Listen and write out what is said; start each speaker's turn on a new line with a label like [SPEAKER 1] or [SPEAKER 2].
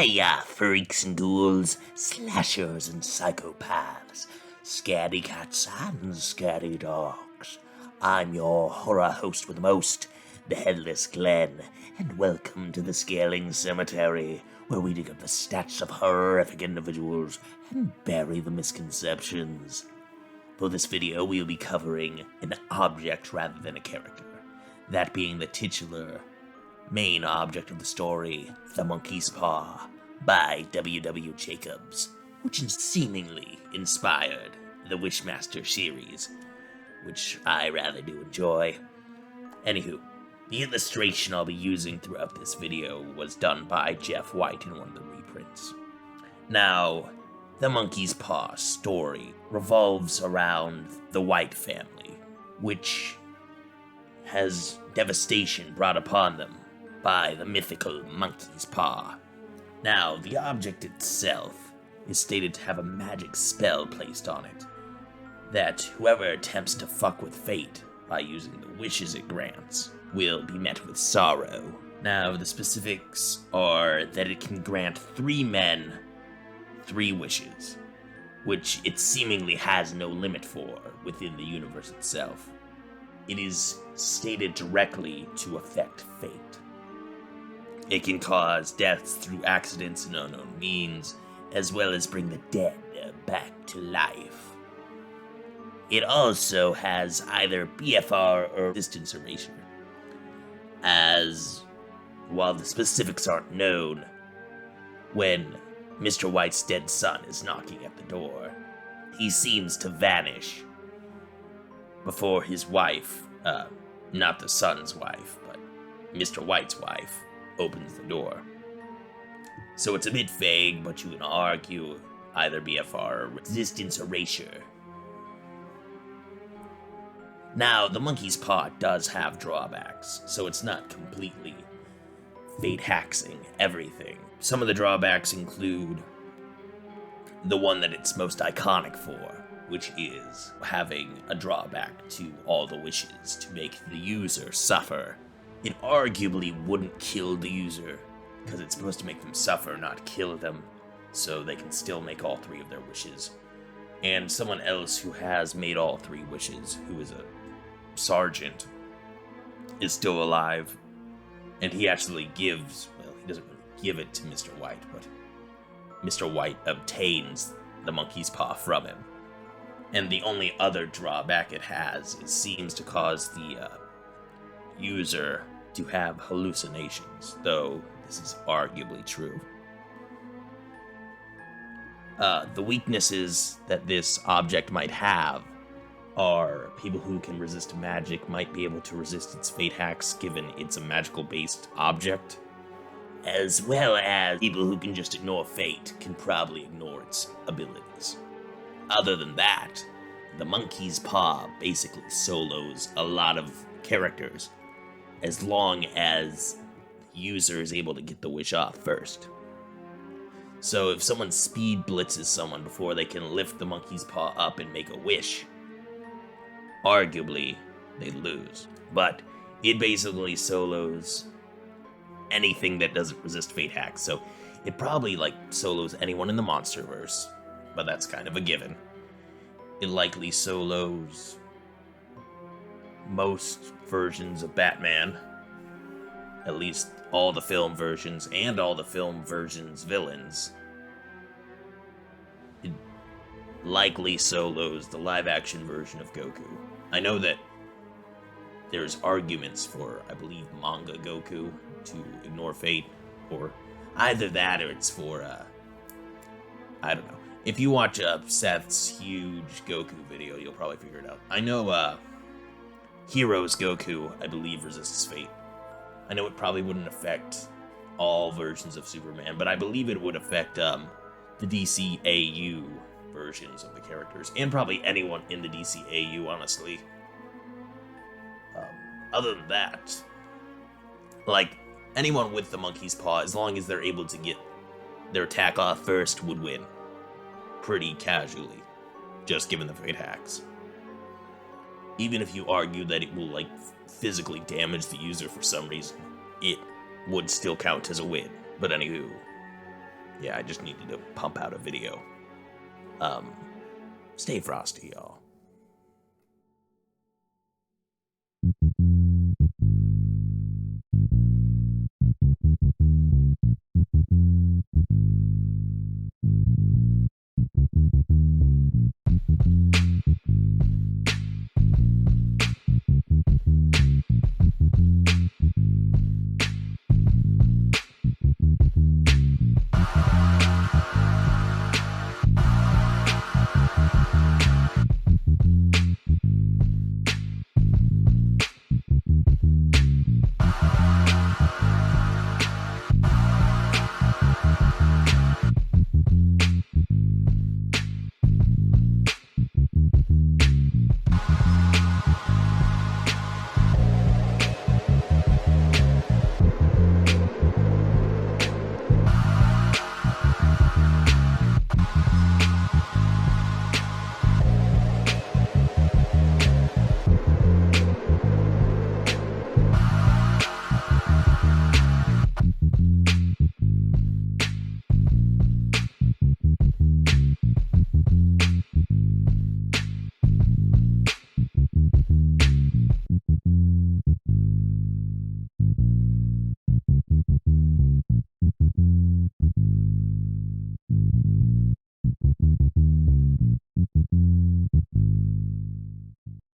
[SPEAKER 1] Hiya, freaks and ghouls, slashers and psychopaths, scaredy cats and scaredy dogs. I'm your horror host with the most, the Headless Glen, and welcome to the Scaling Cemetery, where we dig up the stats of horrific individuals and bury the misconceptions. For this video, we'll be covering an object rather than a character, that being the titular main object of the story, The Monkey's Paw, by W.W. Jacobs, which seemingly inspired the Wishmaster series, which I rather do enjoy. Anywho, the illustration I'll be using throughout this video was done by Jeff White in one of the reprints. Now, The Monkey's Paw story revolves around the White family, which has devastation brought upon them by the mythical monkey's paw. Now, the object itself is stated to have a magic spell placed on it, that whoever attempts to fuck with fate by using the wishes it grants will be met with sorrow. Now, the specifics are that it can grant 3 men 3 wishes, which it seemingly has no limit for within the universe itself. It is stated directly to affect fate. It can cause deaths through accidents and unknown means, as well as bring the dead back to life. It also has either BFR or distance erasure, as, while the specifics aren't known, when Mr. White's dead son is knocking at the door, he seems to vanish before his wife, not the son's wife, but Mr. White's wife, opens the door. So it's a bit vague, but you can argue either BFR or resistance erasure. Now, the Monkey's Paw does have drawbacks, so it's not completely fate-haxing everything. Some of the drawbacks include the one that it's most iconic for, which is having a drawback to all the wishes to make the user suffer. It arguably wouldn't kill the user, because it's supposed to make them suffer, not kill them, so they can still make all 3 of their wishes. And someone else who has made all 3 wishes, who is a sergeant, is still alive, and he actually gives, well, he doesn't really give it to Mr. White, but Mr. White obtains the Monkey's Paw from him. And the only other drawback it has, it seems to cause the user to have hallucinations, though this is arguably true. The weaknesses that this object might have are people who can resist magic might be able to resist its fate hacks given it's a magical-based object, as well as people who can just ignore fate can probably ignore its abilities. Other than that, the Monkey's Paw basically solos a lot of characters, as long as the user is able to get the wish off first. So if someone speed blitzes someone before they can lift the Monkey's Paw up and make a wish, arguably they lose. But it basically solos anything that doesn't resist fate hacks, so it probably solos anyone in the Monsterverse, but that's kind of a given. It likely solos most versions of Batman, at least all the film versions and all the film versions villains. It likely solos the live-action version of Goku. I know that there's arguments for, I believe, manga Goku to ignore fate, or either that or it's for, I don't know. If you watch Seth's huge Goku video, you'll probably figure it out. I know, Heroes Goku, I believe, resists fate. I know it probably wouldn't affect all versions of Superman, but I believe it would affect, the DCAU versions of the characters, and probably anyone in the DCAU, honestly. Other than that, anyone with the Monkey's Paw, as long as they're able to get their attack off first, would win. Pretty casually, just given the fate hacks. Even if you argue that it will, physically damage the user for some reason, it would still count as a win. But anywho, Yeah, I just needed to pump out a video. Stay frosty, y'all.